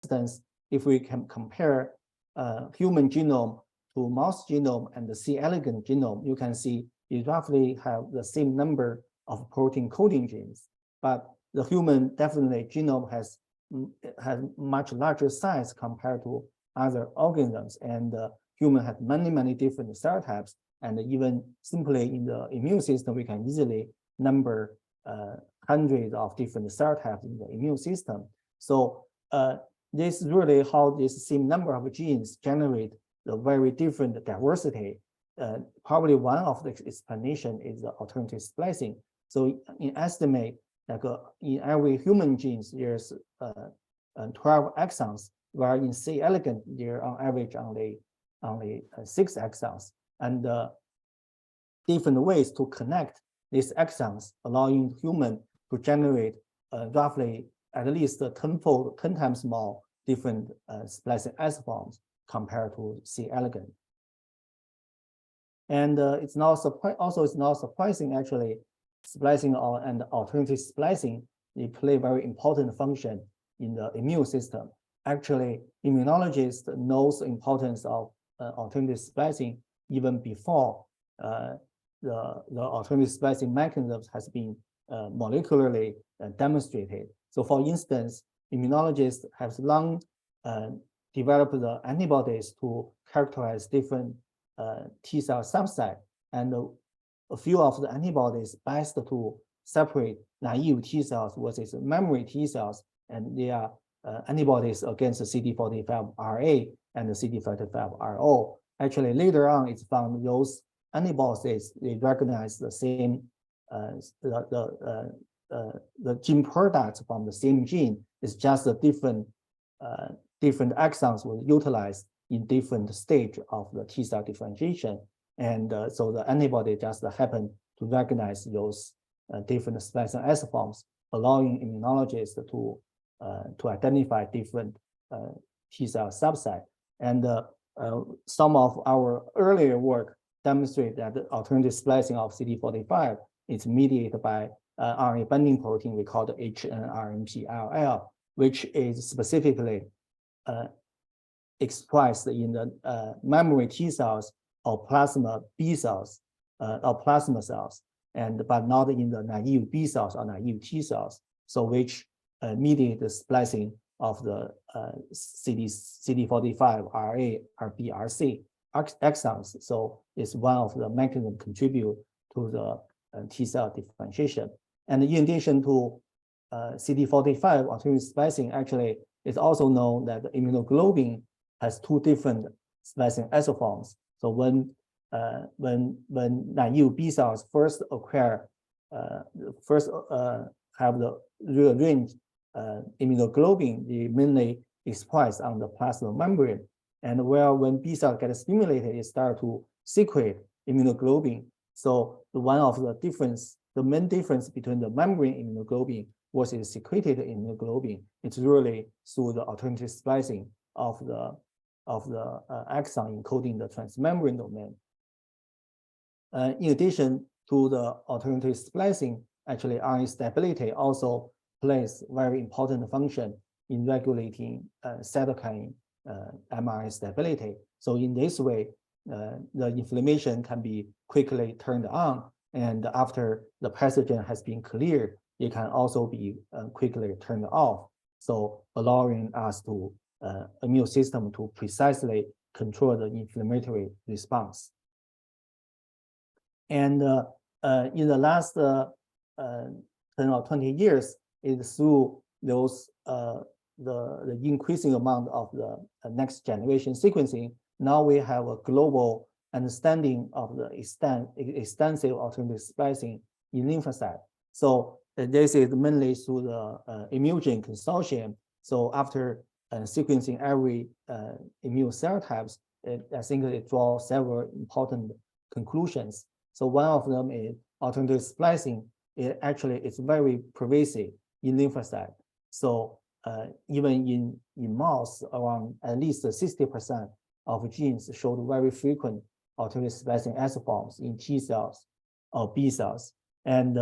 instance, if we can compare human genome to mouse genome and the C. elegans genome, you can see it roughly have the same number of protein coding genes, but the human definitely genome has much larger size compared to other organisms, and human has many different cell types, and even simply in the immune system, we can easily number hundreds of different cell types in the immune system. So this is really how this same number of genes generate the very different diversity. Probably one of the explanation is the alternative splicing. So in estimate, like in every human genes, there's 12 exons, where in C. elegans, there on average only 6 exons, and different ways to connect these exons, allowing human to generate roughly at least 10 times more different splicing isoforms compared to C. elegans. And it's not surprising actually, splicing and alternative splicing, they play very important function in the immune system. Actually, immunologists knows the importance of alternative splicing even before the alternative splicing mechanisms has been molecularly demonstrated. So for instance, immunologists have long developed the antibodies to characterize different T cell subset, and a few of the antibodies best to separate naive T cells versus memory T cells, and they are antibodies against the CD45RA and the CD45RO. Actually, later on, it's found those antibodies, they recognize the same the gene products from the same gene. It's just a different exons were utilized in different stage of the T cell differentiation, and so the antibody just happen to recognize those different splicing isoforms, allowing immunologists to identify different T cell subset. And some of our earlier work demonstrate that the alternative splicing of CD45 is mediated by RNA binding protein we call the HNRNP-LL, which is specifically expressed in the memory T cells or plasma B cells or plasma cells, but not in the naive B cells or naive T cells. So which mediate the splicing of the CD45RA or BRC exons. So it's one of the mechanisms contribute to the T cell differentiation. And in addition to CD45 alternative splicing, actually it's also known that the immunoglobulin has 2 different splicing isoforms. So when naive B cells first acquire, have the rearranged immunoglobulin, they mainly express on the plasma membrane. And when B cells get stimulated, it starts to secrete immunoglobulin. So one of the main difference between the membrane immunoglobulin versus secreted immunoglobulin, it's really through the alternative splicing of the exon encoding the transmembrane domain. In addition to the alternative splicing, actually RNA stability also plays very important function in regulating cytokine mRNA stability. So in this way, the inflammation can be quickly turned on, and after the pathogen has been cleared, it can also be quickly turned off. So allowing us to immune system to precisely control the inflammatory response. And in the last 10 or 20 years, it's through those the increasing amount of the next generation sequencing. Now we have a global understanding of the extensive alternative splicing in lymphocyte. So this is mainly through the Immugene consortium. So after sequencing every immune cell types, I think it draws several important conclusions. So one of them is alternative splicing. It's very pervasive in lymphocyte. So even in mouse, around at least 60% of genes showed very frequent alternative splicing isoforms in T cells or B cells. And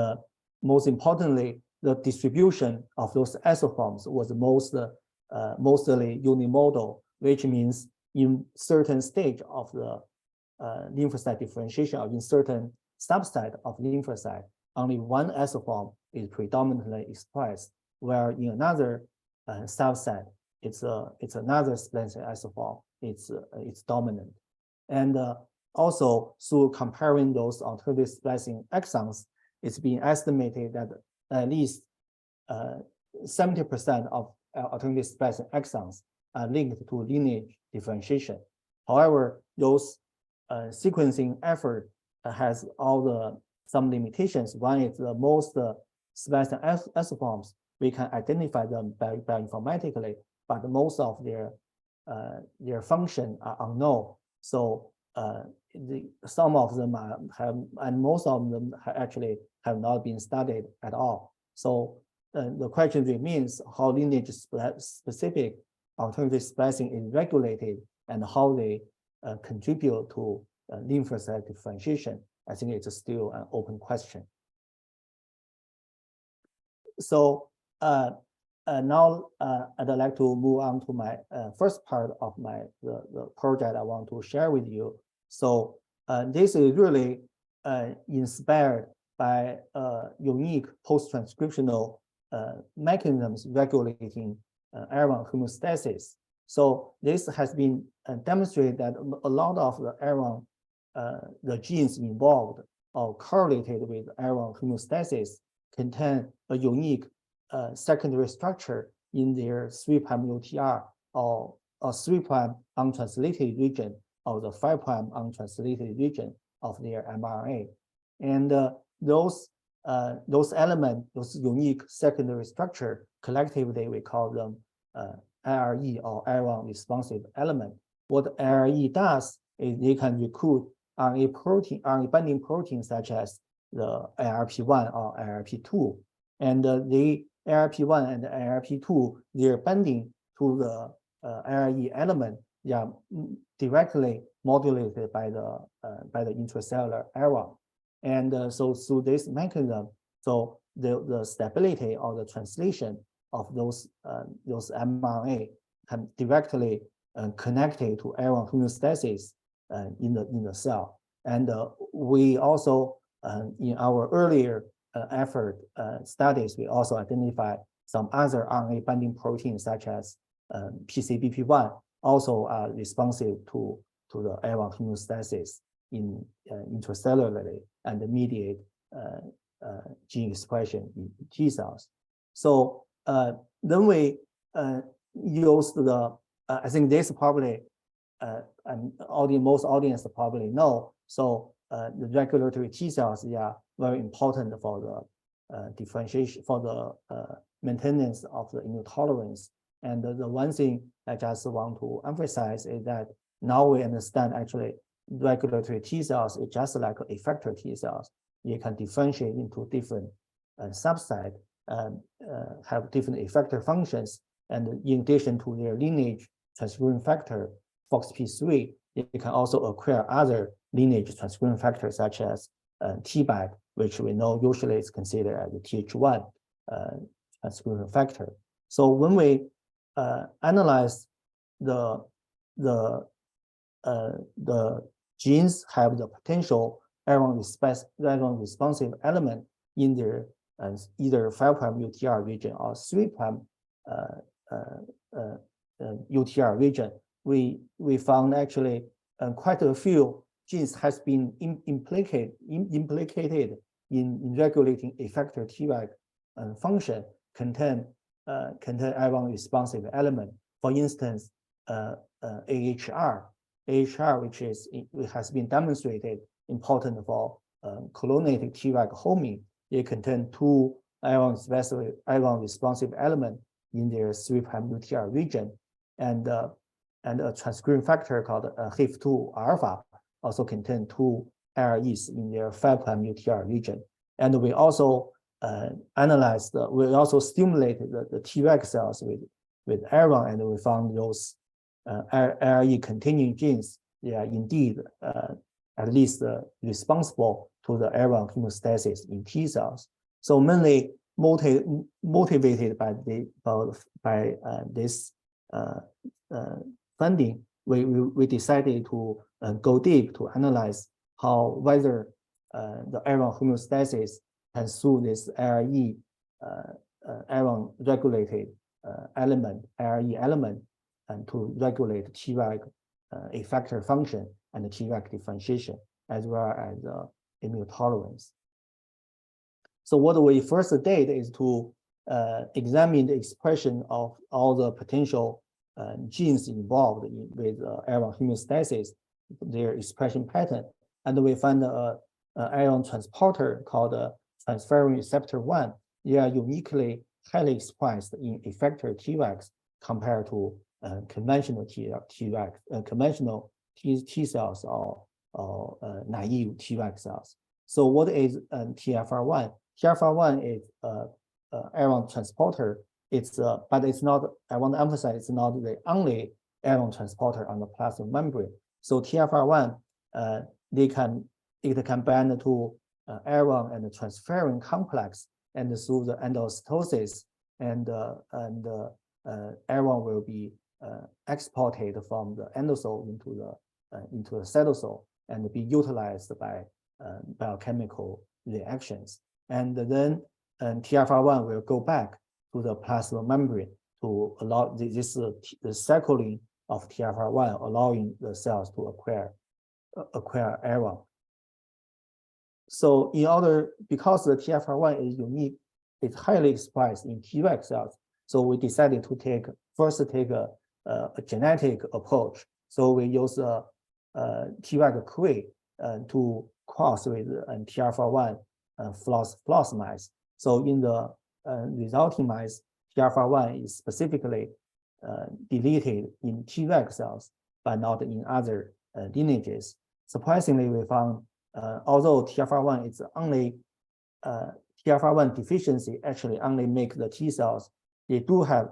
most importantly, the distribution of those isoforms was most mostly unimodal, which means in certain stage of the lymphocyte differentiation or in certain subset of lymphocyte, only one isoform is predominantly expressed, where in another subset, it's another splicing isoform. It's dominant, and also through comparing those alternative splicing exons, it's been estimated that at least 70% of alternative splicing exons are linked to lineage differentiation. However, those sequencing effort has some limitations. One is the most splicing isoforms, we can identify them bioinformatically, but most of their function are unknown. So some of them and most of them actually have not been studied at all. So the question remains how lineage specific alternative splicing is regulated and how they contribute to lymphocyte differentiation. I think it's still an open question. So now I'd like to move on to my first part of the project I want to share with you. So this is really inspired by unique post-transcriptional mechanisms regulating iron homeostasis. So this has been demonstrated that a lot of the iron, the genes involved or correlated with iron homeostasis contain a unique secondary structure in their 3' UTR or 3' untranslated region or the 5' untranslated region of their mRNA. And those elements, those unique secondary structure, collectively we call them IRE or iron responsive element. What IRE does is they can recruit RNA binding proteins such as the IRP1 or IRP2. And the IRP1 and the IRP2, they're binding to the IRE element. They are directly modulated by the intracellular iron. And so through this mechanism, so the stability or the translation of those mRNA can directly connected to iron homeostasis in the cell. And we also in our earlier effort studies, we also identified some other RNA binding proteins such as PCBP1 also are responsive to the iron homeostasis intracellularly and mediate gene expression in T cells. So then we used the I think this probably and most audience probably know. So the regulatory T cells, they are very important for the differentiation, for the maintenance of the immune tolerance. And the one thing I just want to emphasize is that now we understand actually regulatory T cells is just like effector T cells. You can differentiate into different subsets and have different effector functions. And in addition to their lineage transcription factor, FOXP3, you can also acquire other lineage transcription factors such as TBAC, which we know usually is considered as a Th1 transcription factor. So when we analyze the genes have the potential iron responsive element in their either 5' UTR region or 3' UTR region, we found actually quite a few genes has been implicated in regulating effector Treg function contain iron responsive element. For instance, AHR, which has been demonstrated important for colonic Treg homing. They contain two iron responsive element in their 3' UTR region, and a transcription factor called HIF2 alpha also contain two IREs in their 5' UTR region. And we also we also stimulated the Treg cells with iron, and we found those IRE containing genes, they are indeed at least responsible to the iron homeostasis in T cells. So mainly motivated by this funding, we decided to go deep to analyze whether the iron homeostasis can through this IRE iron regulated IRE element, and to regulate Treg effector function and Treg differentiation, as well as immune tolerance. So what we first did is to examine the expression of all the potential genes involved with iron homeostasis, their expression pattern, and we found a iron transporter called transferrin receptor 1. They are uniquely highly expressed in effector Tregs compared to conventional conventional T cells or naive Treg cells. So what is TFR1? TFR1 is iron transporter. But it's not. I want to emphasize it's not the only iron transporter on the plasma membrane. So TFR1, it can bind to iron and transferrin complex, and through the endocytosis, and iron will be exported from the endosome into the cytosol and be utilized by biochemical reactions. And then TFR1 will go back to the plasma membrane to allow the cycling of TFR1, allowing the cells to acquire iron. So because the TFR1 is unique, it's highly expressed in Treg cells. So we decided to first take a genetic approach. So we use Treg Cre to cross with TFR1 floss mice. So in the resulting mice, TFR1 is specifically deleted in Treg cells, but not in other lineages. Surprisingly, we found although TFR1 is only TFR1 deficiency actually only make the T cells, they do have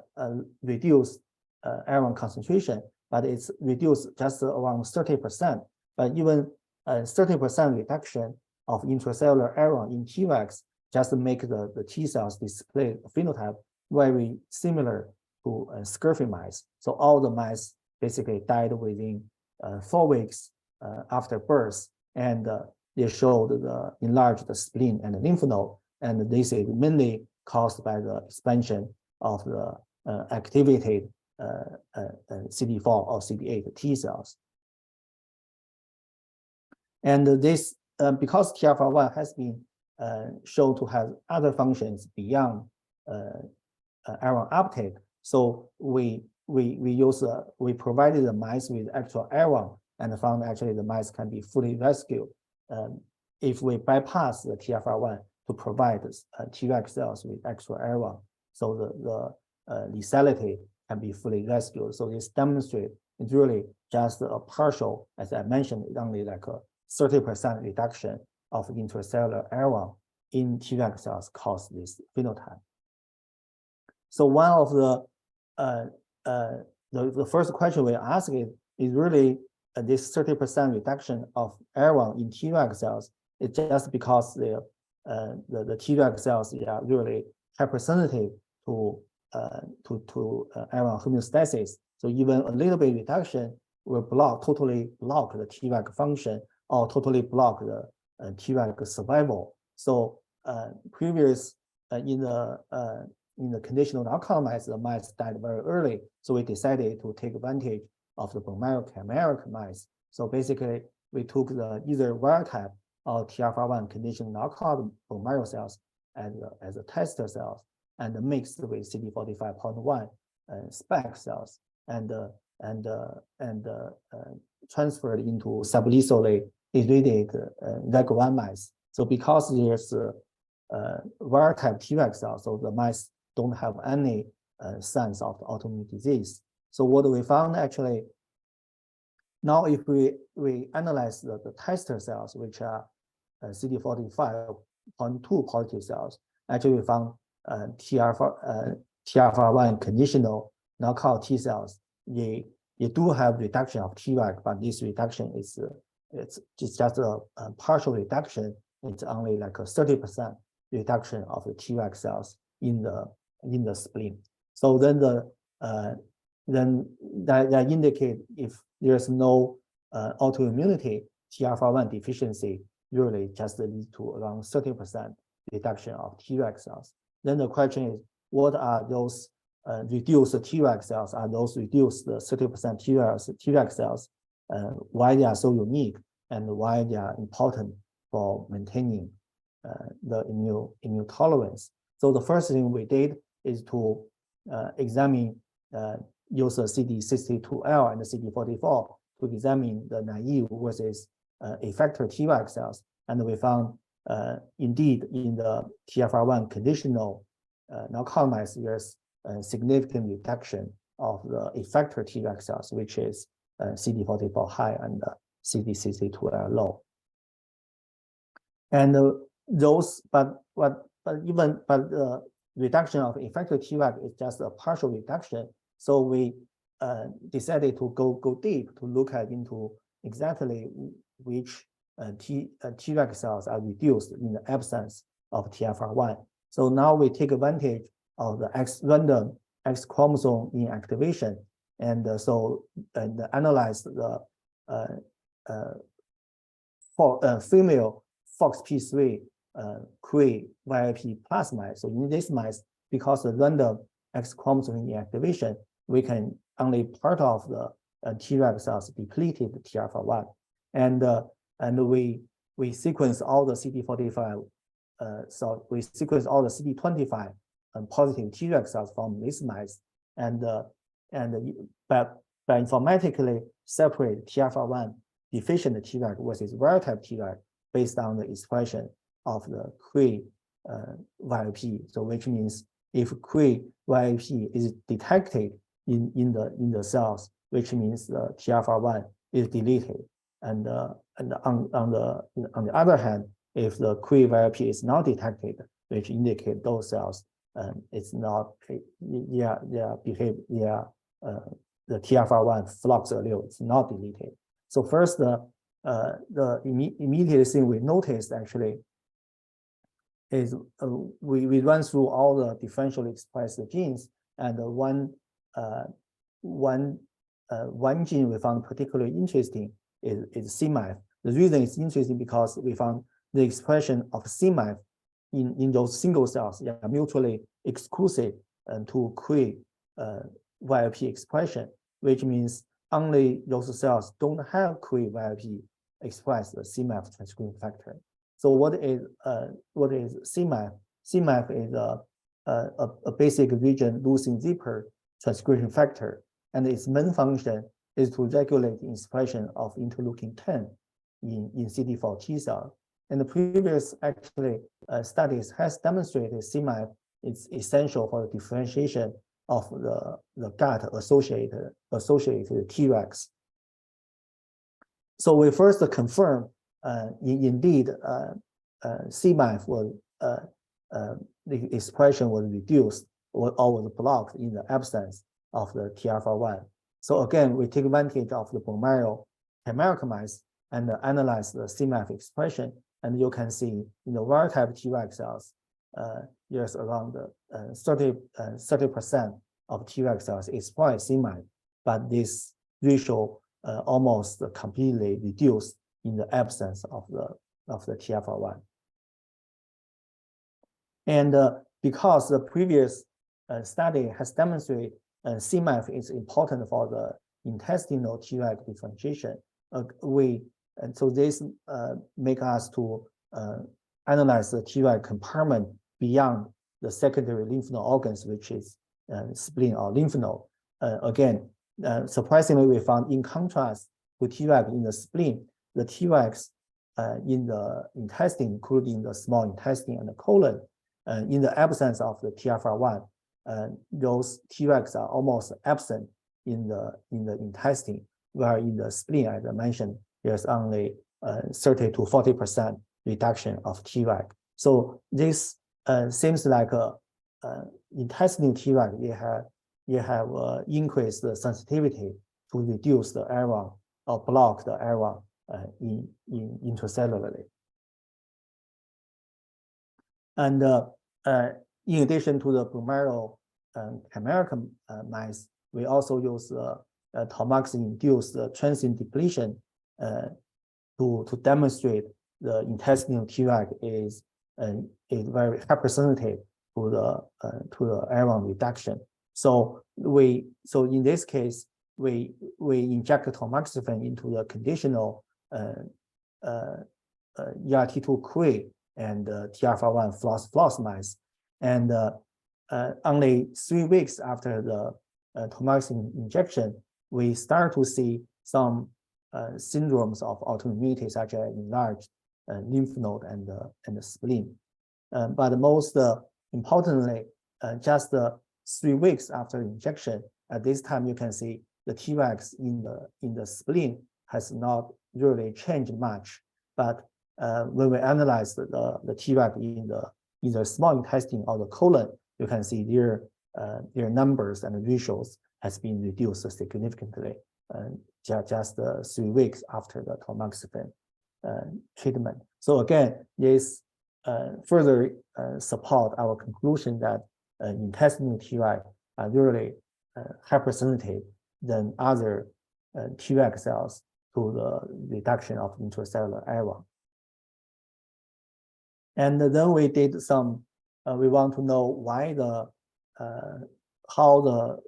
reduced iron concentration, but it's reduced just around 30%. But even 30% reduction of intracellular iron in Tregs just make the T cells display a phenotype very similar to scurvy mice. So all the mice basically died within 4 weeks after birth, and they showed the enlarged spleen and lymph node, and this is mainly caused by the expansion of the activated CD4 or CD8 T cells. And this, because TFR1 has been shown to have other functions beyond iron uptake, so we provided the mice with actual iron and found actually the mice can be fully rescued if we bypass the TFR1 to provide Treg cells with extra iron. So the lethality can be fully rescued. So this demonstrates it's really just a partial, as I mentioned, only like a 30% reduction of intracellular iron in Treg cells cause this phenotype. So one of the first question we ask is really this 30% reduction of iron in Treg cells is just because the Treg cells are really hypersensitive to iron homeostasis. So even a little bit reduction will totally block the Treg function or totally block the Treg survival. So previous in the conditional knockout mice, the mice died very early. So we decided to take advantage of the bone marrow chimeric mice. So basically, we took either wild type or TFR1 conditional knockout bone marrow cells as a tester cells and mixed with CD45.1 spike cells and transferred into sublethally irradiated Reg1 mice. So because there's wild type Treg cells, so the mice don't have any signs of autoimmune disease. So what we found actually, now if we analyze the tester cells, which are CD45.2 positive cells, actually we found TFR1 conditional knockout T cells. They do have reduction of Treg, but this reduction is it's just a partial reduction. It's only like a 30% reduction of the Treg cells in the spleen. So then then that indicate if there's no autoimmunity, TFR1 deficiency usually just leads to around 30% reduction of Treg cells. Then the question is, what are those reduced Treg cells? Are those reduced 30% Treg cells? Why they are so unique and why they are important for maintaining the immune tolerance? So the first thing we did is to examine use CD62L and CD44 to examine the naive versus effector Treg cells, and we found indeed in the TFR1 conditional non-colonized there's a significant reduction of the effector Treg cells, which is CD44 high and CD62L low. And those, but the reduction of effector Treg is just a partial reduction. So we decided to go deep to look into exactly which Treg cells are reduced in the absence of TFR1. So now we take advantage of the random X chromosome inactivation, and analyze the female FOXP3 Cre VIP plus mice. So in this mice, because the random X chromosome inactivation, we can only part of the Treg cells depleted TFR1, and we sequence all the CD45. So we sequence all the CD25 positive Treg cells from these mice, and informatically separate TFR1 deficient Treg versus wild type Treg based on the expression of the Cre VIP. So which means if Cre VIP is detected in the cells, which means the TFR1 is deleted, and on the other hand, if the Cre VIP is not detected, which indicate those cells it's not the TFR1 flux allele is not deleted. So first, the immediate thing we noticed actually is we run through all the differentially expressed genes, and one gene we found particularly interesting is cMAF. The reason it's interesting because we found the expression of cMAF in those single cells are mutually exclusive to Cre VIP expression, which means only those cells don't have Cre VIP express the cMAF transcription factor. So what is cMAF? cMAF is a basic region losing zipper transcription factor, and its main function is to regulate the expression of interleukin-10 in CD4 T cell. And the previous studies has demonstrated cMAF is essential for the differentiation of the gut associated Tregs. So we first confirm indeed cMAF was the expression was reduced or was blocked in the absence of the TFR1. So again, we take advantage of the bone marrow chimeric mice and analyze the cMAF expression, and you can see in the wild type Treg cells, there's around 30% of Treg cells express cMAF, but this ratio almost completely reduced in the absence of the TFR1. And because the previous study has demonstrated cMAF is important for the intestinal Treg differentiation, so this make us to analyze the Treg compartment beyond the secondary lymph node organs, which is spleen or lymph node. Again, surprisingly, we found in contrast to Treg in the spleen, the Tregs in the intestine, including the small intestine and the colon, in the absence of the TFR1, those Tregs are almost absent in the intestine, where in the spleen, as I mentioned, there's only 30 to 40% reduction of Treg. So this seems like intestinal Treg, you have increased the sensitivity to reduce the error or block the error intracellularly. And in addition to the bone marrow chimeric mice, we also use tamoxifen-induced transient depletion to demonstrate the intestinal Treg is very representative to the iron reduction. So in this case, we inject tamoxifen into the conditional ERT2 Cre and TFR1 floss mice, and only 3 weeks after the tamoxifen injection, we start to see some syndromes of autoimmunity, such as enlarged lymph node and the spleen. But most importantly, just 3 weeks after injection, at this time you can see the Tregs in the spleen has not really changed much. But when we analyze the Treg in the small intestine or the colon, you can see their numbers and ratios has been reduced significantly just 3 weeks after the tamoxifen treatment. So again, this further support our conclusion that intestinal Treg are really representative than other Treg cells to the reduction of intracellular iron. And then we did some, we want to know why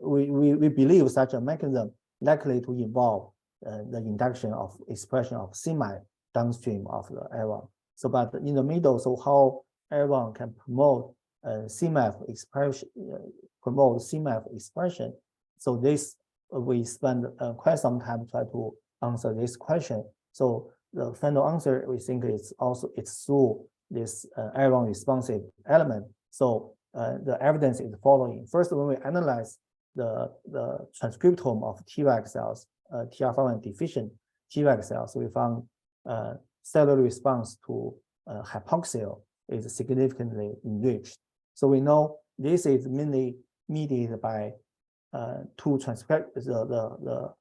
we believe such a mechanism likely to involve the induction of expression of cMAF downstream of the iron. So, but in the middle, so how iron can promote cMAF expression. So this we spent quite some time try to answer this question. So the final answer we think is also through this iron responsive element. So the evidence is the following. First, when we analyze the transcriptome of Treg cells, TFR1 deficient Treg cells, we found cellular response to hypoxia is significantly enriched. So we know this is mainly mediated by two the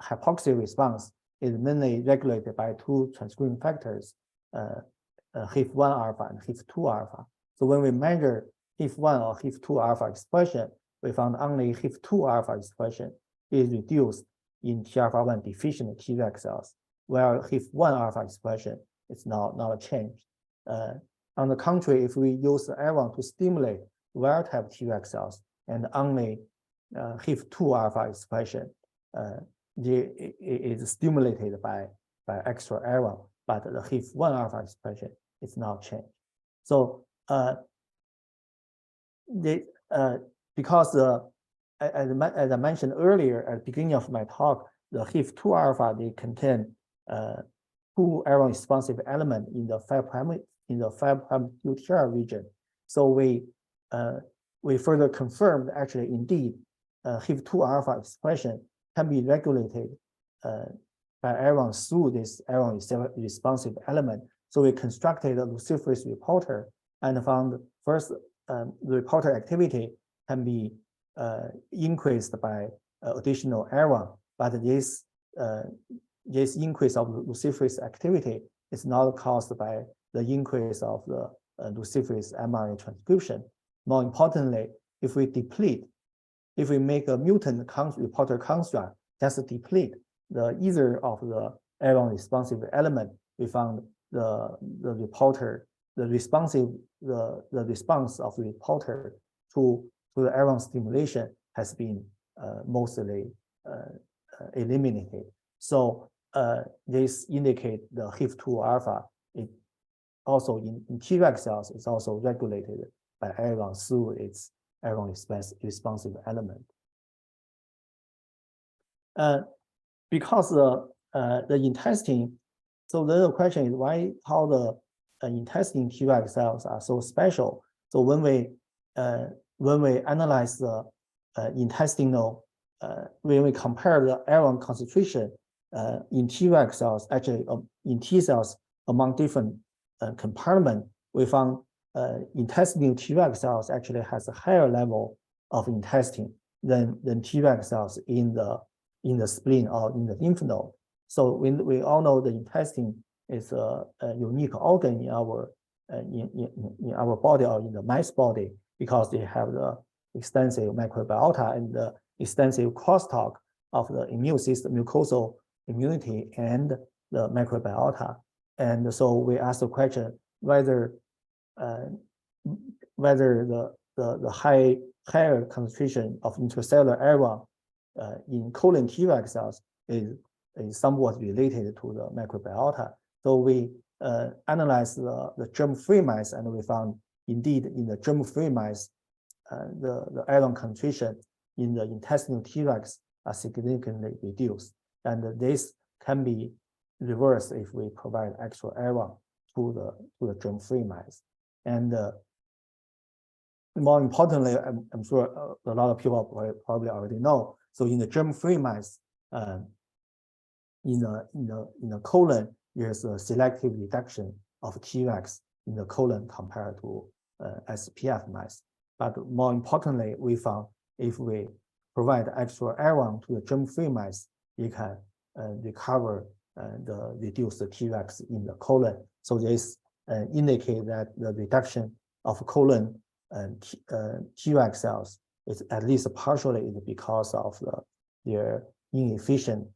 hypoxia response is mainly regulated by two transcription factors, HIF1 alpha and HIF2 alpha. So when we measure HIF1 or HIF2 alpha expression, we found only HIF2 alpha expression is reduced in TFR1 deficient Treg cells, while HIF1 alpha expression is not changed. On the contrary, if we use the iron to stimulate wild-type Treg cells and only HIF2 alpha expression is stimulated by extra iron, but the HIF1 alpha expression is not changed. So because as I mentioned earlier at the beginning of my talk, the HIF2 alpha, they contain two iron responsive elements in the 5' UTR region. So we further confirmed actually indeed HIF2 alpha expression can be regulated by iron through this iron responsive element. So we constructed a luciferase reporter and found first the reporter activity can be increased by additional iron, but this increase of luciferase activity is not caused by the increase of the luciferase mRNA transcription. More importantly, if we make a mutant reporter construct, just deplete either of the iron responsive element, we found the response of the reporter to the iron stimulation has been mostly eliminated. So this indicates the HIF2 alpha. It also in Treg cells is also regulated by iron through its iron responsive element. Because the intestine, so the question is how the intestine Treg cells are so special. So when we analyze the intestinal, when we compare the iron concentration in Treg cells, actually in T cells among different compartments, we found intestinal Treg cells actually has a higher level of intestine than Treg cells in the spleen or in the lymph node. So we all know the intestine is a unique organ in our body or in the mice body because they have the extensive microbiota, and extensive crosstalk of the immune system, mucosal immunity, and the microbiota. And so we asked the question whether the higher concentration of intracellular airborne in colon Treg cells is somewhat related to the microbiota. So we analyzed the germ-free mice, and we found indeed in the germ-free mice, the iron concentration in the intestinal Tregs are significantly reduced. And this can be reversed if we provide extra iron to the germ-free mice. And more importantly, I'm sure a lot of people probably already know. So in the germ-free mice, in the colon, there's a selective reduction of Tregs in the colon compared to SPF mice. But more importantly, we found if we provide extra iron to the germ-free mice, it can recover the reduced Tregs in the colon. So this indicates that the reduction of colon Treg cells is at least partially because of their inefficient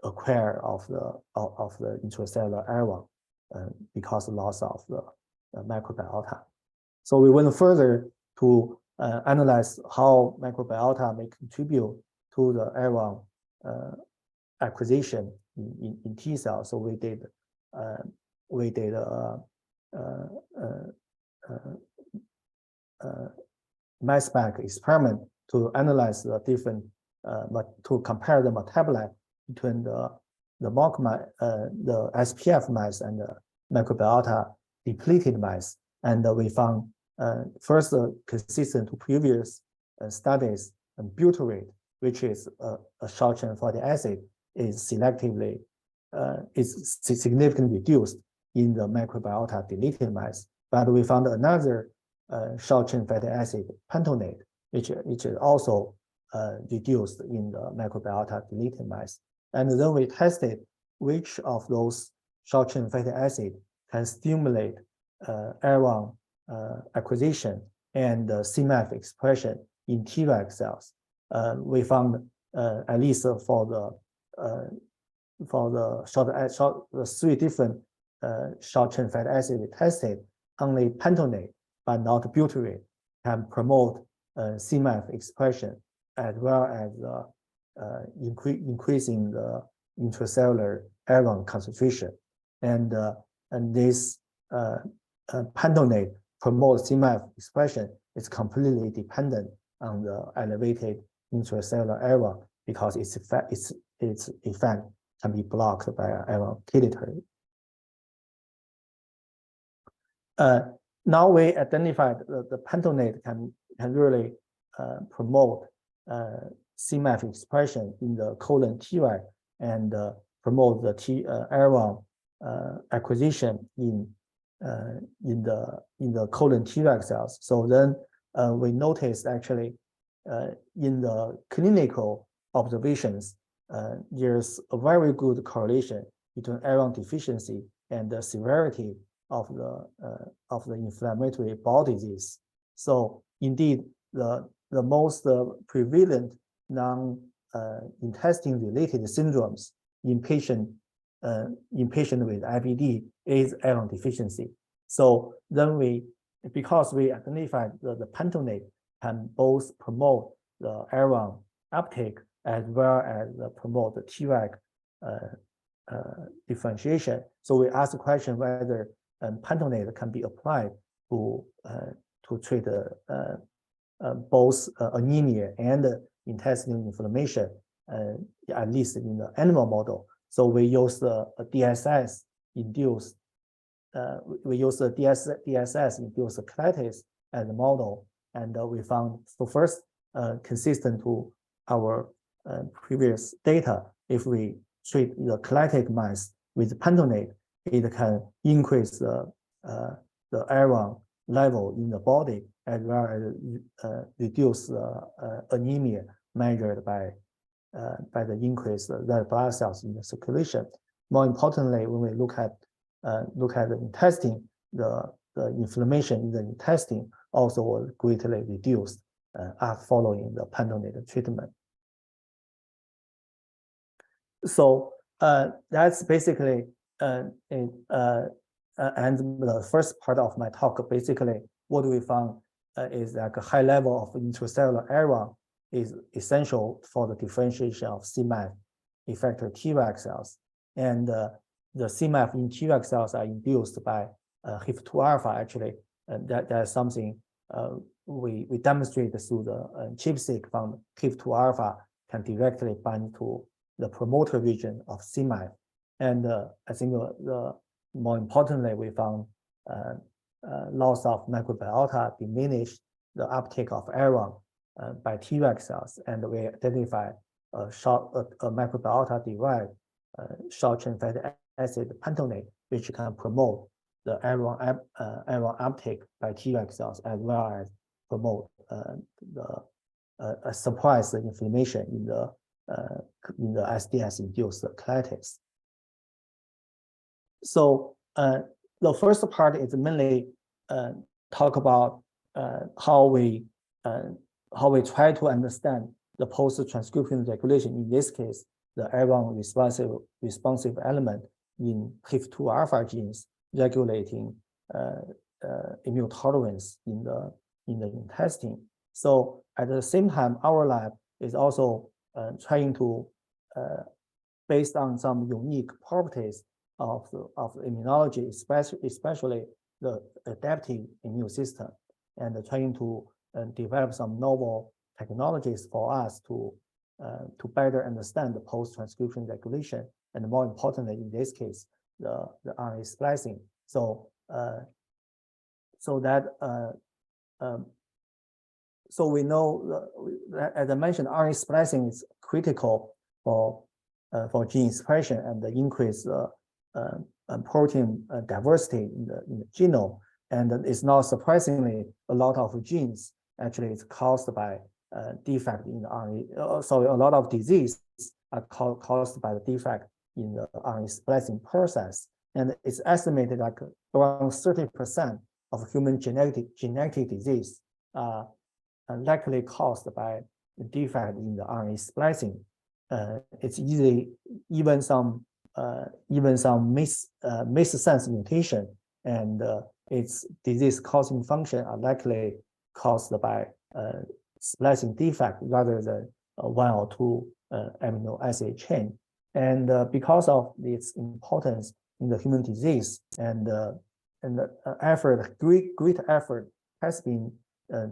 acquire of the intracellular iron because of loss of the microbiota. So we went further to analyze how microbiota may contribute to the iron acquisition in T cells. So we did mass spec experiment to analyze the different to compare the metabolite between the SPF mice and the microbiota depleted mice, and we found first consistent to previous studies, and butyrate, which is a short chain fatty acid, is selectively is significantly reduced in the microbiota deleted mice. But we found another short chain fatty acid, pentanoate, which is also reduced in the microbiota deleted mice. And then we tested which of those short chain fatty acid can stimulate iron acquisition and cMAF expression in Treg cells. We found at least for the three different short chain fatty acid we tested, only pentanoate but not butyrate can promote cMAF expression as well as increasing the intracellular iron concentration, and this pentanoate promotes cMAF expression is completely dependent on the elevated intracellular iron because its effect can be blocked by iron chelatory. Now we identified the pentanoate can really promote cMAF expression in the colon Treg and promote the iron acquisition in the colon Treg cells. So then we noticed actually in the clinical observations, there's a very good correlation between iron deficiency and the severity of the inflammatory bowel disease. So indeed, the most prevalent non-intestine related syndromes in patient with IBD is iron deficiency. So then because we identified the pentanoate can both promote the iron uptake as well as promote the Treg differentiation. So we asked the question whether pentanoate can be applied to treat both anemia and intestinal inflammation, at least in the animal model. So we use the DSS induced colitis as a model, and we found, so first, consistent to our previous data, if we treat the colitic mice with pentanoate, it can increase the iron level in the body as well as reduce anemia measured by the increased red blood cells in the circulation. More importantly, when we look at the intestine, the inflammation in the intestine also was greatly reduced are following the pentanoate treatment. So that's basically and the first part of my talk. Basically, what we found is like a high level of intracellular area is essential for the differentiation of cMAF effector Treg cells, and the cMAF in Treg cells are induced by HIF2 alpha. Actually, that's something we demonstrate through the chip-seq found HIF2 alpha can directly bind to the promoter region of cMAF. And I think more importantly, we found loss of microbiota diminished the uptake of area by Treg cells, and we identified a microbiota-derived short-chain fatty acid pentanoate, which can promote the area uptake by Treg cells, as well as promote suppress the inflammation in the SDS-induced colitis. So the first part is mainly talk about how we try to understand the post-transcriptional regulation. In this case, the area responsive element in HIF2 alpha genes regulating immune tolerance in the intestine. So at the same time, our lab is also trying to, based on some unique properties of immunology, especially the adaptive immune system, and trying to develop some novel technologies for us to better understand the post-transcription regulation, and more importantly, in this case, the RNA splicing. So so we know, as I mentioned, RNA splicing is critical for gene expression and the increase protein diversity in the genome. And it's not surprisingly, a lot of genes actually is caused by defect in the RNA. Sorry, a lot of disease are caused by the defect in the RNA splicing process. And it's estimated like around 30% of human genetic disease are likely caused by the defect in the RNA splicing. It's easily even some missense mutation, and its disease-causing function are likely caused by splicing defect rather than one or two amino acid chain. And because of its importance in the human disease, and great effort has been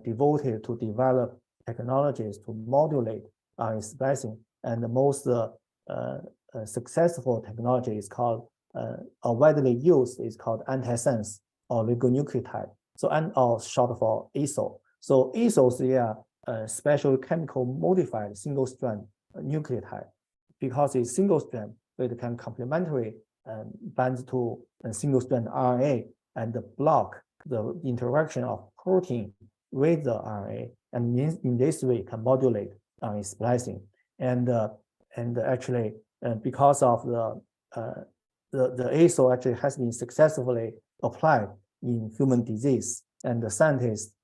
devoted to develop technologies to modulate RNA splicing. And the most successful technology is called, or widely used, is called antisense oligonucleotide. So, or short for ASO. So ASOs, they are special chemical modified single-strand nucleotide. Because it's single-strand, it can complementary bind to a single-strand RNA and block the interaction of protein with the RNA, and in this way can modulate RNA splicing. And actually, because of the ASO actually has been successfully applied in human disease, and the scientists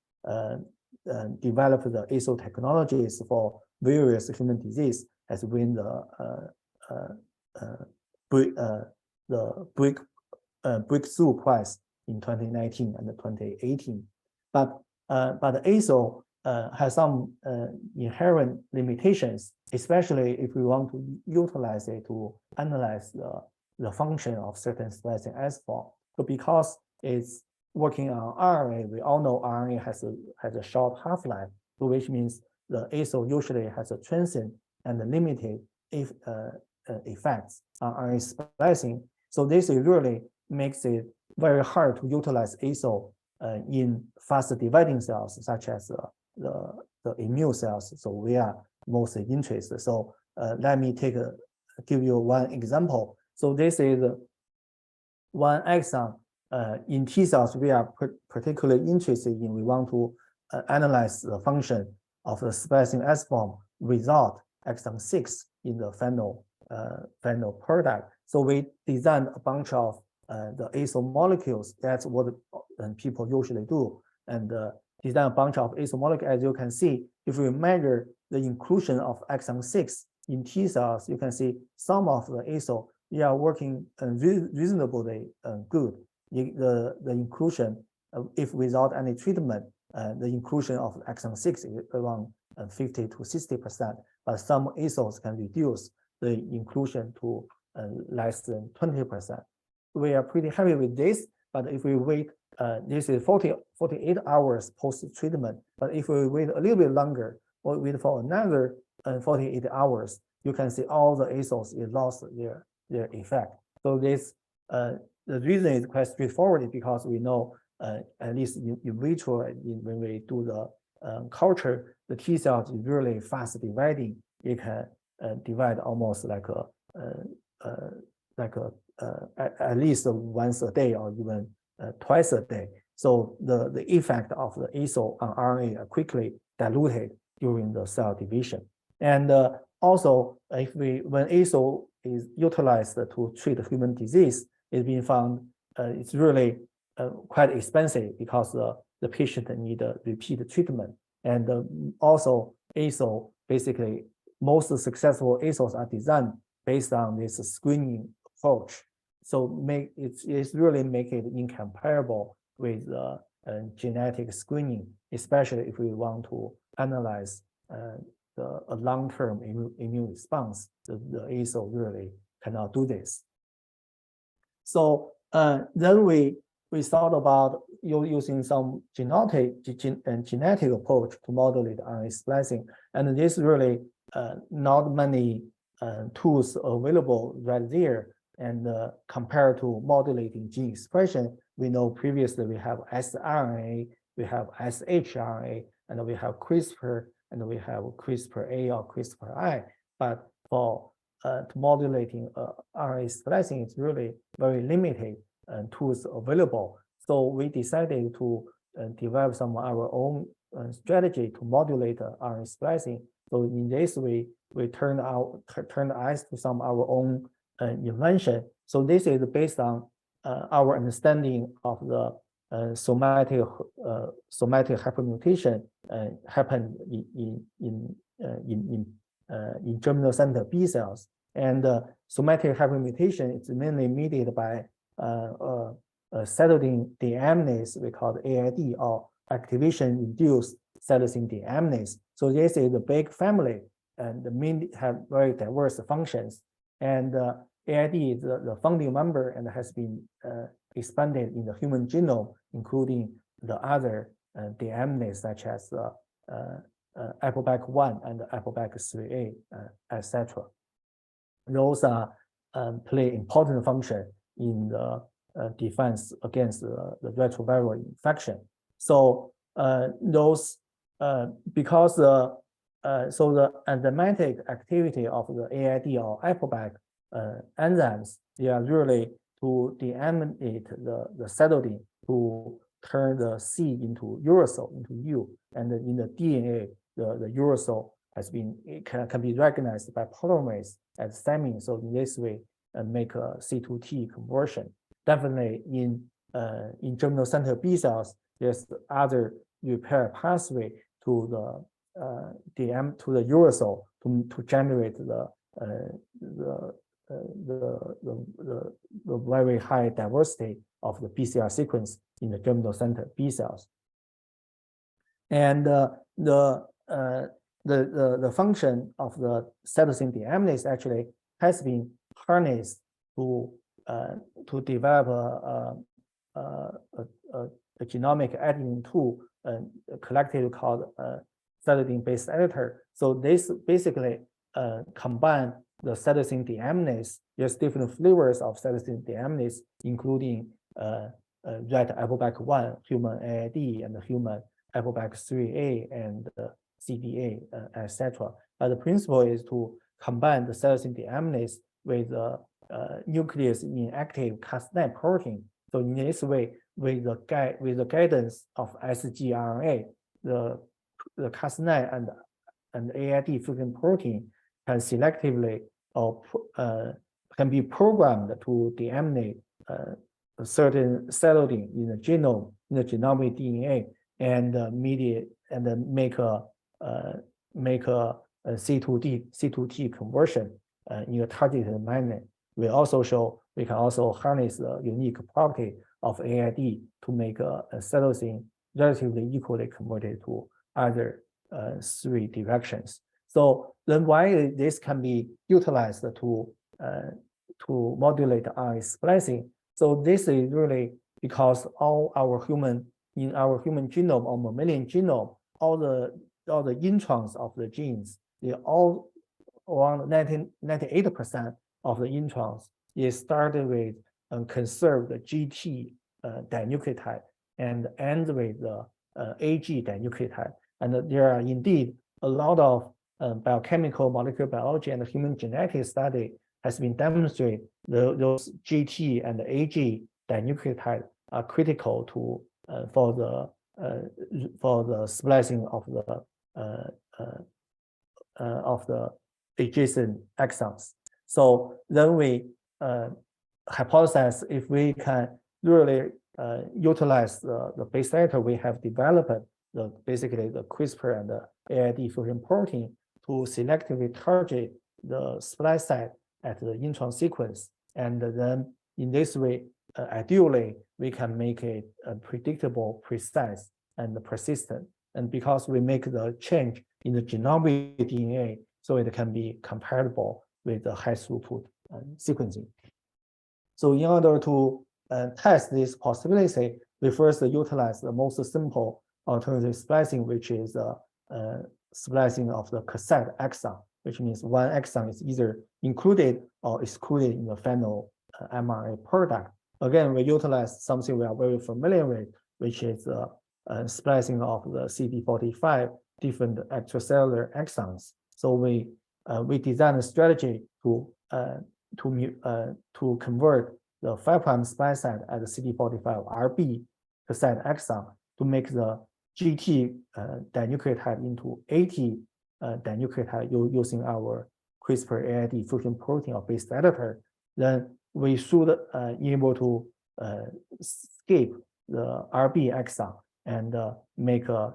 developed the ASO technologies for various human disease, has been the breakthrough prize in 2019 and 2018. But ASO has some inherent limitations, especially if we want to utilize it to analyze the function of certain splicing S-form. So because it's working on RNA, we all know RNA has a short half-life, which means the ASO usually has a transient and limited effects on RNA splicing. So this really makes it very hard to utilize ASO in fast dividing cells, such as the immune cells. So we are mostly interested. So let me give you one example. So this is one exon in T cells we are particularly interested in. We want to analyze the function of the splicing S-form without exon 6 in the final product. So we designed a bunch of the ASO molecules. That's what people usually do. And design a bunch of ASO molecules. As you can see, if we measure the inclusion of exon 6 in T cells, you can see some of the ASO, they are working reasonably good. The inclusion, if without any treatment, the inclusion of exon 6 is around 50 to 60%, but some ASOs can reduce the inclusion to less than 20%. We are pretty happy with this, but if we wait, this is 48 hours post-treatment, but if we wait a little bit longer, or wait for another 48 hours, you can see all the ASOs lost their effect. So this, the reason is quite straightforward because we know, at least in vitro, when we do the culture, the T cells is really fast dividing. It can divide almost like at least once a day or even twice a day. So the effect of the ASO on RNA are quickly diluted during the cell division. And also, when ASO is utilized to treat human disease, it's been found it's really quite expensive because the patient need repeat treatment. And also ASO, basically, most successful ASOs are designed based on this screening approach. So it's really make it incomparable with genetic screening, especially if we want to analyze a long-term immune response. The ASO really cannot do this. So then we thought about using some genetic approach to modulate RNA splicing, and this really not many tools available right there. And compared to modulating gene expression, we know previously we have sRNA, we have shRNA, and we have CRISPR, and we have CRISPR-A or CRISPR-I. But for modulating RNA splicing, it's really very limited tools available. So we decided to develop some of our own strategy to modulate RNA splicing. So in this way, we turn eyes to some of our own invention. So this is based on our understanding of the somatic hypermutation happened in germinal center B cells. And somatic hypermutation is mainly mediated by cytidine deaminase, we call it AID, or activation-induced cytidine deaminase. So this is a big family, and have very diverse functions. And AID is the founding member and has been expanded in the human genome, including the other deaminases such as ApoBac1 and ApoBac3A, etc. Those are play important function in the defense against the retroviral infection. So those because so the enzymatic activity of the AID or ApoBac enzymes, they are really to deaminate the cytidine to turn the C into uracil, into U, and in the DNA, the uracil can be recognized by polymerase as thymine. So in this way, make a C2T conversion. Definitely in germinal center B cells, there's other repair pathway to the uracil to generate the very high diversity of the PCR sequence in the germinal center B cells. And the function of the cytidine deaminase actually has been harnessed to develop a genomic editing tool collectively called cytidine base editor. So this basically combine the cytidine deaminase. There's different flavors of cytidine deaminase, including rat ApoBac1, human AID, and human ApoBac3A and CDA, etc. But the principle is to combine the cytidine deaminase with the nucleus inactive cassette protein. So in this way, with the guidance of sgRNA, the cassette and AID fusion protein can selectively or can be programmed to deaminate a certain cytidine in the genome, in the genomic DNA, and mediate and then make a C to T conversion in a targeted manner. We also show we can also harness the unique property of AID to make a cytosine relatively equally converted to other 3 directions. So then why this can be utilized to modulate RNA splicing? So this is really because in our human genome or mammalian genome, all the introns of the genes, they all around 98% of the introns is started with conserved GT dinucleotide and end with the AG dinucleotide. And there are indeed a lot of biochemical molecular biology and human genetic study has been demonstrated those GT and AG dinucleotide are critical to for the splicing of the adjacent exons. So then we hypothesize if we can really utilize the base editor we have developed, basically the CRISPR and the AID fusion protein to selectively target the splice site at the intron sequence. And then in this way, ideally, we can make it predictable, precise, and persistent. And because we make the change in the genomic DNA, so it can be comparable with the high throughput sequencing. So in order to test this possibility, we first utilize the most simple alternative splicing, which is splicing of the cassette exon, which means one exon is either included or excluded in the final mRNA product. Again, we utilize something we are very familiar with, which is splicing of the CD45 different extracellular exons. So we designed a strategy to convert the 5' splice site at the CD45 RB cassette exon to make the GT dinucleotide into AT dinucleotide using our CRISPR AID fusion protein or base editor. Then we should able to skip the RB exon and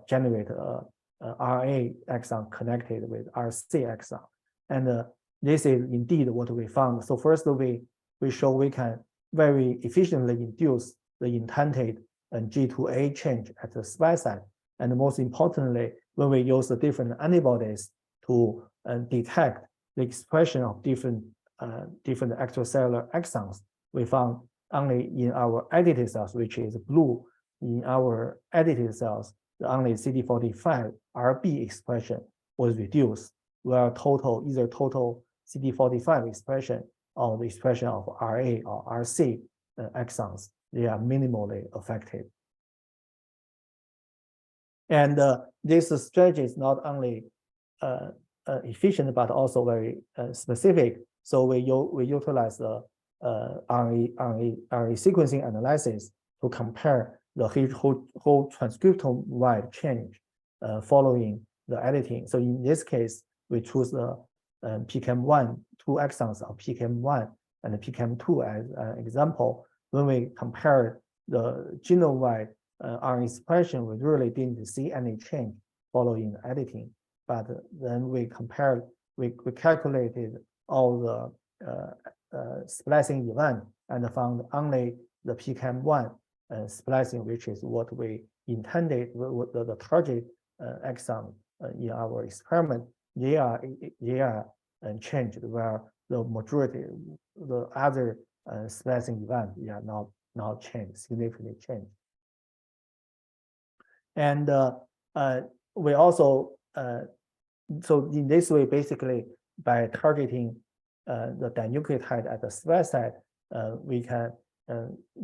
generate a RA exon connected with RC exon. And this is indeed what we found. So first we show we can very efficiently induce the intended G to A change at the splice site. And most importantly, when we use the different antibodies to detect the expression of different extracellular exons, we found only in our edited cells, which is blue, in our edited cells, only CD45 RB expression was reduced, where either total CD45 expression or the expression of RA or RC exons, they are minimally affected. And this strategy is not only efficient, but also very specific. So we utilize the RNA sequencing analysis to compare the whole transcriptome-wide change following the editing. So in this case, we choose the PKM1, 2 exons of PKM1 and the PKM2 as an example. When we compare the genome-wide RNA expression, we really didn't see any change following the editing. But then we calculated all the splicing event and found only the PKM1 splicing, which is what we intended, the target exon in our experiment, they are changed, where the majority, the other splicing event, they are not changed, significantly changed. And we also, so in this way, basically, by targeting the dinucleotide at the splice site, we can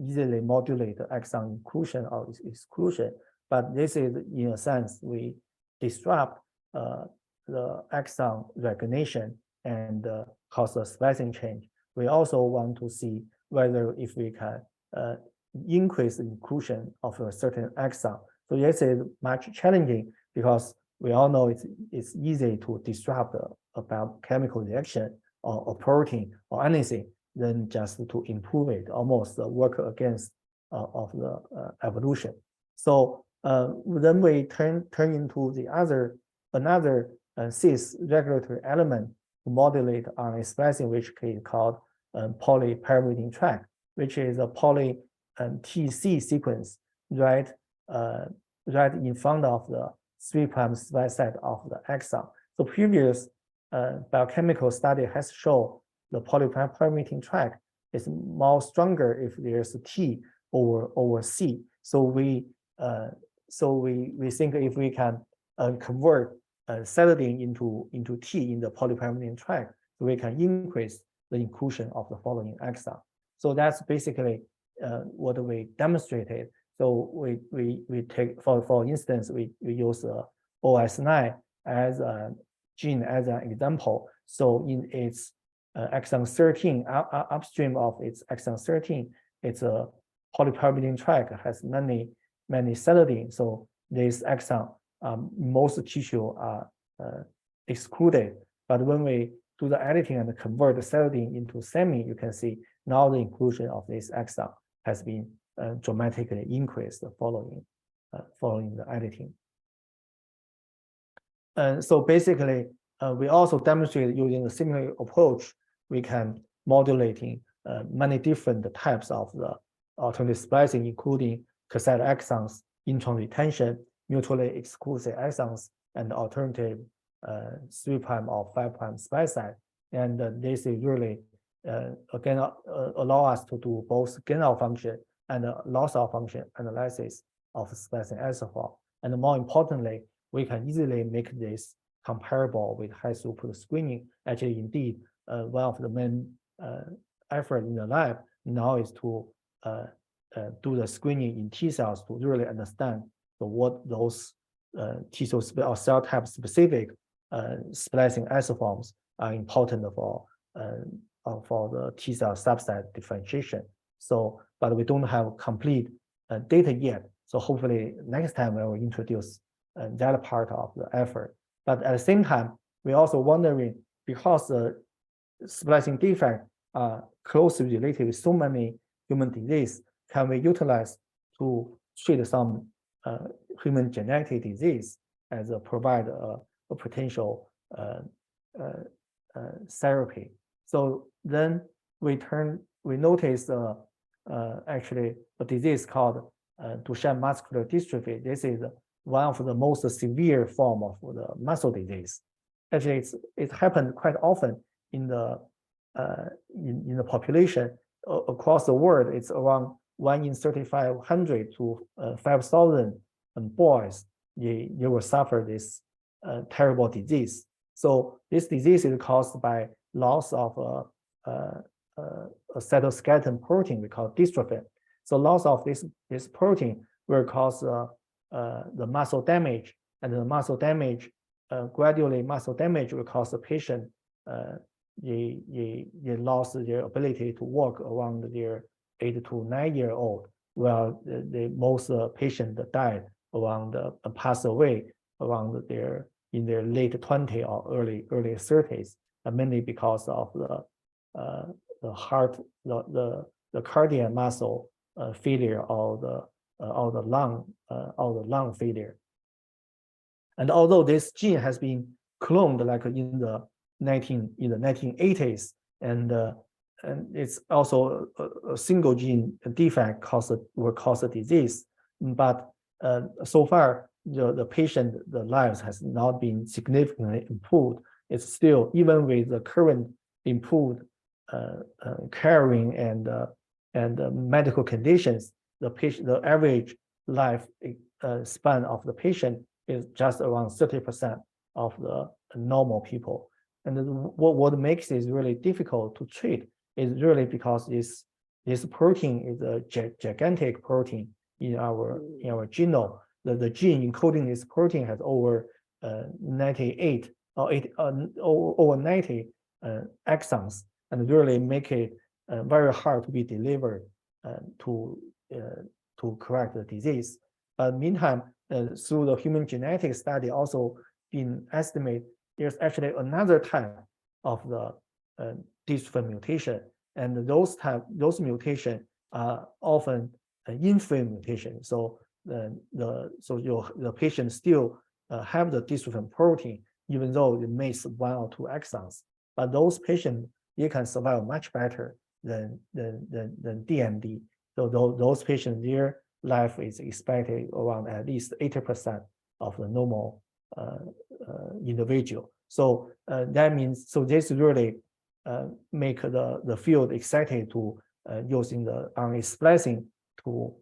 easily modulate the exon inclusion or exclusion. But this is, in a sense, we disrupt the exon recognition and cause a splicing change. We also want to see whether if we can increase the inclusion of a certain exon. So this is much challenging because we all know it's easy to disrupt a biochemical reaction or a protein or anything than just to improve it, almost work against of the evolution. So Then we turn into another cis regulatory element to modulate RNA splicing, which is called polypyrimidine track, which is a poly TC sequence right in front of the 3' splice site of the exon. So previous biochemical study has shown the polypyrimidine track is more stronger if there's a T over C. So we think if we can convert Cytidine into T in the polypyrimidine track, so we can increase the inclusion of the following exon. So that's basically what we demonstrated. So we take for instance we use OS9 as a gene as an example. So in its exon 13 upstream of its exon 13, it's a polypyrimidine track has many Cytidine. So this exon most tissue are excluded. But when we do the editing and convert the Cytidine into semi, you can see now the inclusion of this exon has been dramatically increased following the editing. And so basically, we also demonstrated using a similar approach, we can modulating many different types of the alternative splicing, including cassette exons, intron retention, mutually exclusive exons, and alternative 3' or 5' splice site. And this is really again allow us to do both gain of function and loss of function analysis of splicing isoform. And more importantly, we can easily make this comparable with high throughput screening. Actually, indeed, one of the main effort in the lab now is to do the screening in T cells to really understand what those T cell or cell type specific splicing isoforms are important for the T cell subset differentiation. So, but we don't have complete data yet. So hopefully next time we will introduce that part of the effort. But at the same time, we're also wondering, because the splicing defect are closely related with so many human disease, can we utilize to treat some human genetic disease as provide a potential therapy? So then we noticed actually a disease called Duchenne muscular dystrophy. This is one of the most severe form of the muscle disease. Actually, it happened quite often in the population across the world. It's around 1 in 3,500 to 5,000 boys. They will suffer this terrible disease. So this disease is caused by loss of a cytoskeleton protein we call dystrophin. So loss of this protein will cause the muscle damage, and the muscle damage gradually muscle damage will cause the patient they lost their ability to walk around their 8 to 9 year old, while most patient died around pass away around in their late 20s or early 30s, mainly because of the heart, the cardiac muscle failure or the lung failure. And although this gene has been cloned like in the 1980s, and it's also a single gene defect will cause a disease, but so far the patient lives has not been significantly improved. It's still, even with the current improved caring and medical conditions, the average life span of the patient is just around 30% of the normal people. And what makes it really difficult to treat is really because this protein is a gigantic protein in our genome. The gene encoding this protein has over 98 or over 90 exons, and really make it very hard to be delivered to correct the disease. Meantime, through the human genetic study, also been estimated there's actually another type of the dystrophin mutation, and those mutations are often inframe mutation. So the patient still have the dystrophin protein, even though they miss 1 or 2 exons. But those patients, they can survive much better than DMD. So those patients, their life is expected around at least 80% of the normal individual. So that means, so this really make the field excited to using the RNA splicing to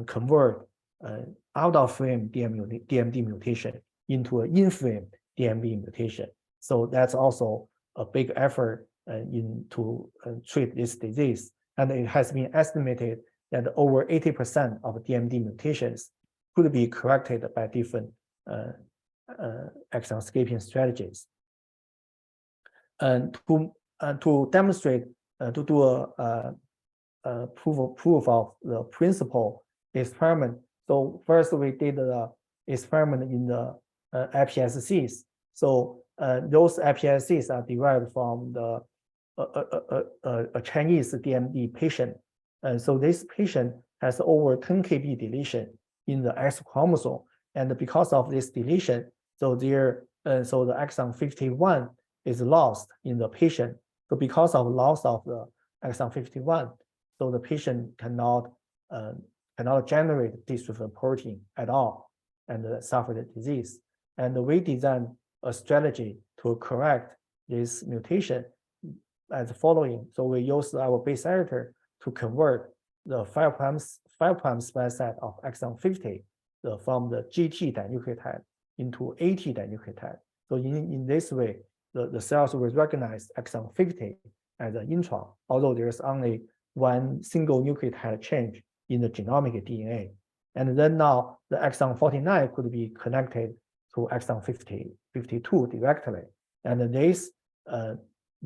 convert out of frame DMD mutation into an in-frame DMD mutation. So that's also a big effort to treat this disease. And it has been estimated that over 80% of DMD mutations could be corrected by different exon skipping strategies. And to demonstrate, to do a proof of the principle experiment. So first we did the experiment in the iPSCs. So those iPSCs are derived from a Chinese DMD patient. And so this patient has over 10 kb deletion in the X chromosome. And because of this deletion, so the exon 51 is lost in the patient. So because of loss of the exon 51, so the patient cannot generate dystrophin protein at all and suffer the disease. And we designed a strategy to correct this mutation as the following. So we use our base editor to convert the 5' splice site of exon 50 from the GT dinucleotide into AT dinucleotide. So in this way, the cells will recognize exon 50 as an intron, although there's only one single nucleotide change in the genomic DNA. And then now the exon 49 could be connected to exon 52 directly. And this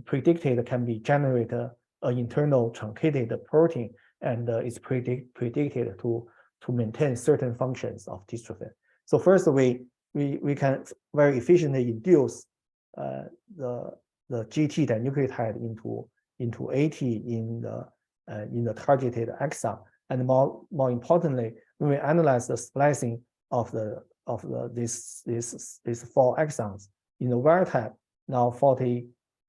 predicted can be generated an internal truncated protein, and is predicted to maintain certain functions of dystrophin. So first we can very efficiently induce the GT dinucleotide into AT in the targeted exon. And more importantly, when we analyze the splicing of these 4 exons in the wild type, now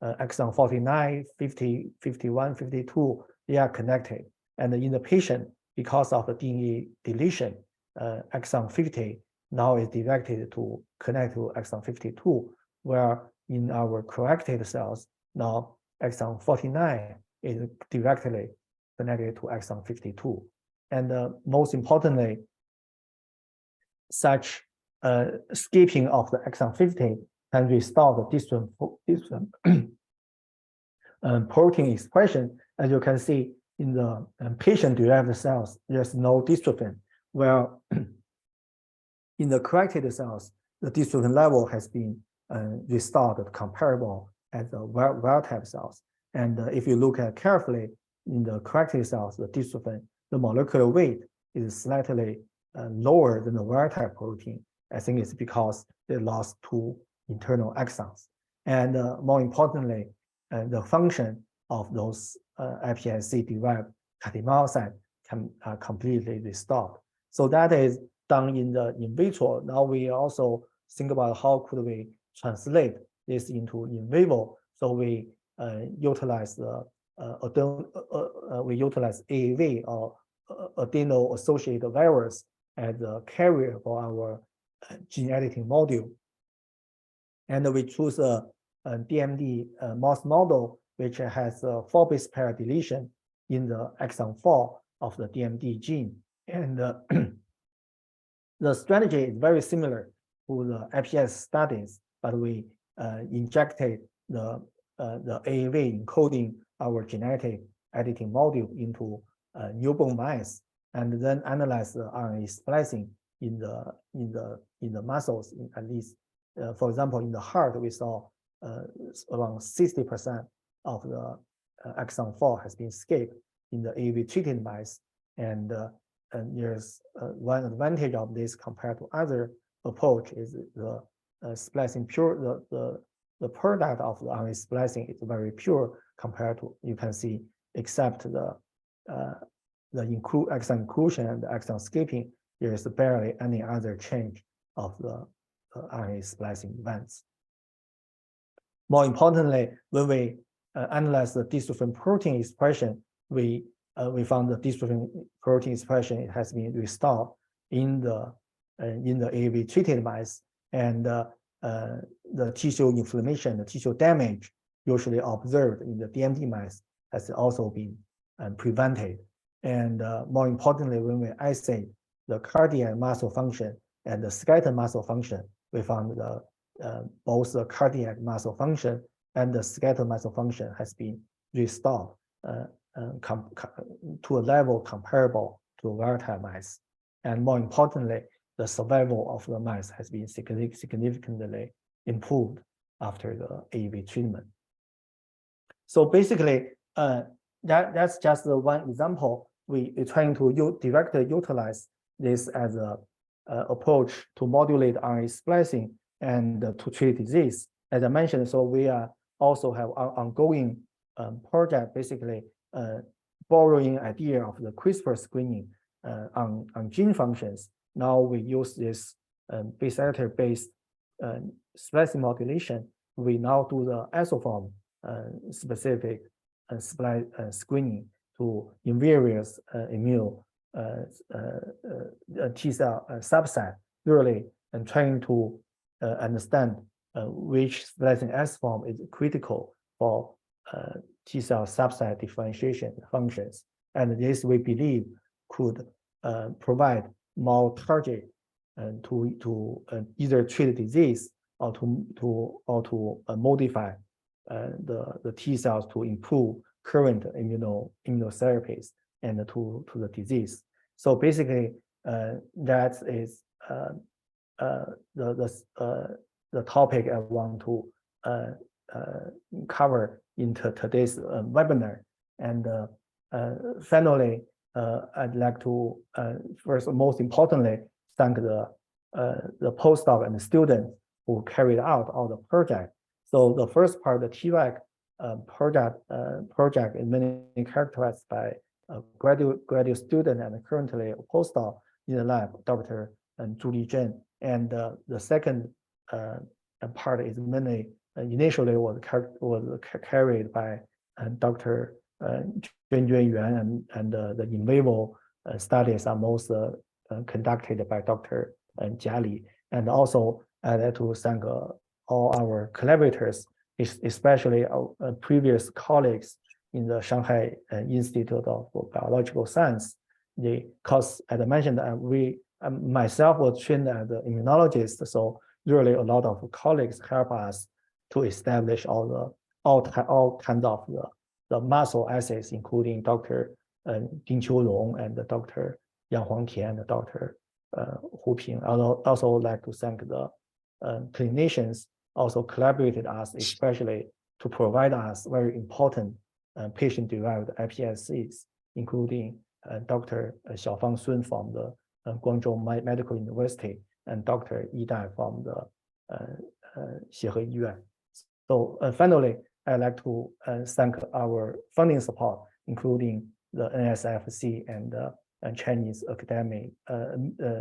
exon 49, 50, 51, 52, they are connected. And in the patient, because of the DNA deletion, exon 50 now is directed to connect to exon 52, where in our corrected cells, now exon 49 is directly connected to exon 52. And most importantly, such skipping of the exon 50 can restore the dystrophin protein expression. As you can see in the patient-derived cells, there's no dystrophin, where in the corrected cells, the dystrophin level has been restored comparable as the wild type cells. And if you look at carefully in the corrected cells, the dystrophin, the molecular weight is slightly lower than the wild type protein. I think it's because they lost 2 internal exons. And more importantly, the function of those iPSC-derived cardiomyocytes can completely restored. So that is done in the in vitro. Now we also think about how could we translate this into in vivo. So we utilize the AAV or adeno-associated virus as a carrier for our gene editing module. And we choose a DMD mouse model, which has a 4 base pair deletion in the exon 4 of the DMD gene. And the strategy is very similar to the iPS studies, but we injected the AAV encoding our genetic editing module into newborn mice, and then analyze the RNA splicing in the muscles. At least, for example, in the heart, we saw around 60% of the exon 4 has been skipped in the AAV treated mice, and there's one advantage of this compared to other approach is the splicing pure. The product of the RNA splicing is very pure compared to, you can see, except the exon inclusion and the exon skipping, there is barely any other change of the RNA splicing events. More importantly, when we analyze the dystrophin protein expression, we found the dystrophin protein expression has been restored in the AAV treated mice, and the tissue inflammation, the tissue damage usually observed in the DMD mice has also been prevented. And more importantly, when we assay the cardiac muscle function and the skeletal muscle function, we found both the cardiac muscle function and the skeletal muscle function has been restored to a level comparable to volatile mice. And more importantly, the survival of the mice has been significantly improved after the AAV treatment. So basically, that's just the one example. We're trying to directly utilize this as a approach to modulate RNA splicing and to treat disease. As I mentioned, so we also have our ongoing project, basically borrowing idea of the CRISPR screening on gene functions. Now we use this base editor-based splicing modulation. We now do the isoform specific screening in various immune T cell subset, really, and trying to understand which splicing isoform is critical for T cell subset differentiation functions. And this, we believe, could provide more target to either treat disease or to modify the T cells to improve current immunotherapies and to the disease. So basically, that is the topic I want to cover in today's webinar. And finally, I'd like to first, most importantly, thank the postdoc and the students who carried out all the project. So the first part, the Treg project is mainly characterized by a graduate student and currently a postdoc in the lab, Dr. Julie Zheng. And the second part is mainly initially was carried by Dr. Zhenjue Yuan, and the in vivo studies are most conducted by Dr. Jia Li. And also I'd like to thank all our collaborators, especially our previous colleagues in the Shanghai Institute of Biological Science. Because as I mentioned, myself was trained as an immunologist, so really a lot of colleagues help us to establish all kinds of the muscle assays, including Dr. Ding Qiulong and Dr. Yang Huangtian and Dr. Hu Ping. I would also like to thank the clinicians also collaborated us, especially to provide us very important patient-derived iPSCs, including Dr. Xiaofang Sun from the Guangzhou Medical University and Dr. Yi Dai from the Xiehe Yuan. So finally, I'd like to thank our funding support, including the NSFC and Chinese Academic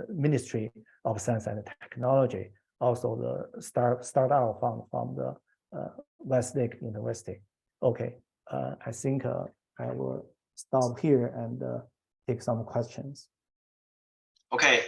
Ministry of Science and Technology, also the start-out fund from the Westlake University. Okay, I think I will stop here and take some questions. Okay.